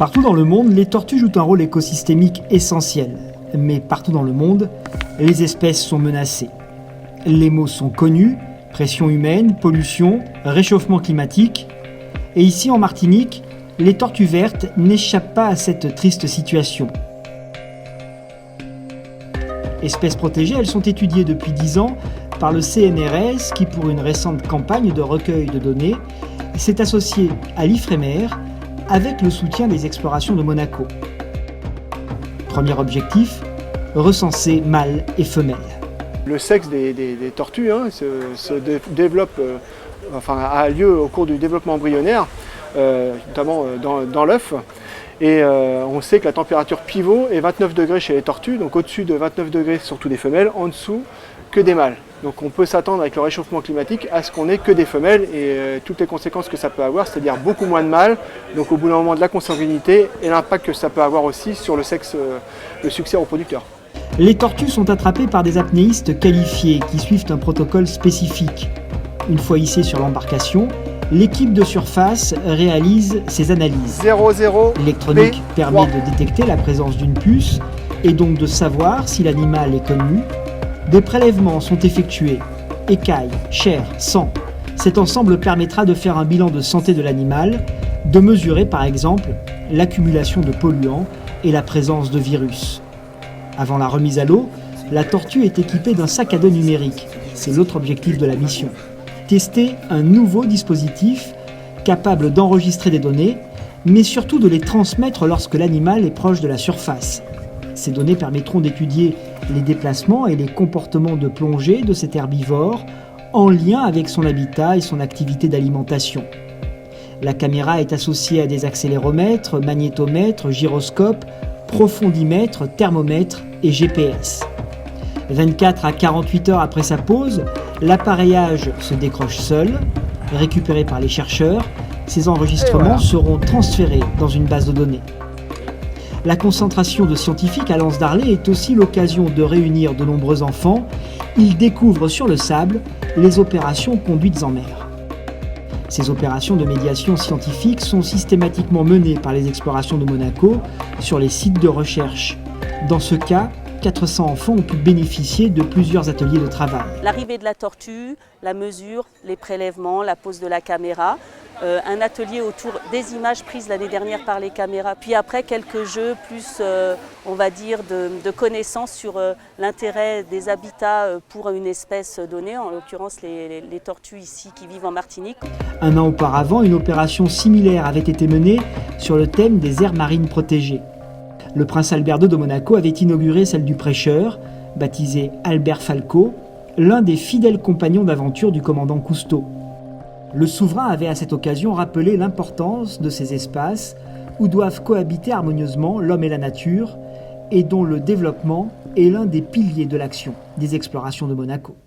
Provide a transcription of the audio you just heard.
Partout dans le monde, les tortues jouent un rôle écosystémique essentiel. Mais partout dans le monde, les espèces sont menacées. Les maux sont connus, pression humaine, pollution, réchauffement climatique. Et ici en Martinique, les tortues vertes n'échappent pas à cette triste situation. Espèces protégées, elles sont étudiées depuis 10 ans par le CNRS qui, pour une récente campagne de recueil de données, s'est associé à l'IFREMER avec le soutien des explorations de Monaco. Premier objectif, recenser mâles et femelles. Le sexe des tortues développe, a lieu au cours du développement embryonnaire, notamment dans l'œuf. Et on sait que la température pivot est 29 degrés chez les tortues, donc au-dessus de 29 degrés surtout des femelles, en dessous que des mâles. Donc on peut s'attendre avec le réchauffement climatique à ce qu'on ait que des femelles et toutes les conséquences que ça peut avoir, c'est-à-dire beaucoup moins de mâles, donc au bout d'un moment de la consanguinité et l'impact que ça peut avoir aussi sur le succès reproducteur. Les tortues sont attrapées par des apnéistes qualifiés qui suivent un protocole spécifique. Une fois hissées sur l'embarcation, l'équipe de surface réalise ses analyses. 00 L'électronique permet de détecter la présence d'une puce et donc de savoir si l'animal est connu. Des prélèvements sont effectués, écailles, chair, sang. Cet ensemble permettra de faire un bilan de santé de l'animal, de mesurer par exemple l'accumulation de polluants et la présence de virus. Avant la remise à l'eau, la tortue est équipée d'un sac à dos numérique. C'est l'autre objectif de la mission. Tester un nouveau dispositif capable d'enregistrer des données, mais surtout de les transmettre lorsque l'animal est proche de la surface. Ces données permettront d'étudier les déplacements et les comportements de plongée de cet herbivore en lien avec son habitat et son activité d'alimentation. La caméra est associée à des accéléromètres, magnétomètres, gyroscopes, profondimètres, thermomètres et GPS. 24 à 48 heures après sa pose, l'appareillage se décroche seul, récupéré par les chercheurs. Ces enregistrements seront transférés dans une base de données. La concentration de scientifiques à l'Anse d'Arlet est aussi l'occasion de réunir de nombreux enfants. Ils découvrent sur le sable les opérations conduites en mer. Ces opérations de médiation scientifique sont systématiquement menées par les explorations de Monaco sur les sites de recherche. Dans ce cas, 400 enfants ont pu bénéficier de plusieurs ateliers de travail. L'arrivée de la tortue, la mesure, les prélèvements, la pose de la caméra, un atelier autour des images prises l'année dernière par les caméras, puis après quelques jeux plus, on va dire, de connaissances sur l'intérêt des habitats pour une espèce donnée, en l'occurrence les tortues ici qui vivent en Martinique. Un an auparavant, une opération similaire avait été menée sur le thème des aires marines protégées. Le prince Albert II de Monaco avait inauguré celle du Prêcheur, baptisé Albert Falco, l'un des fidèles compagnons d'aventure du commandant Cousteau. Le souverain avait à cette occasion rappelé l'importance de ces espaces où doivent cohabiter harmonieusement l'homme et la nature et dont le développement est l'un des piliers de l'action des explorations de Monaco.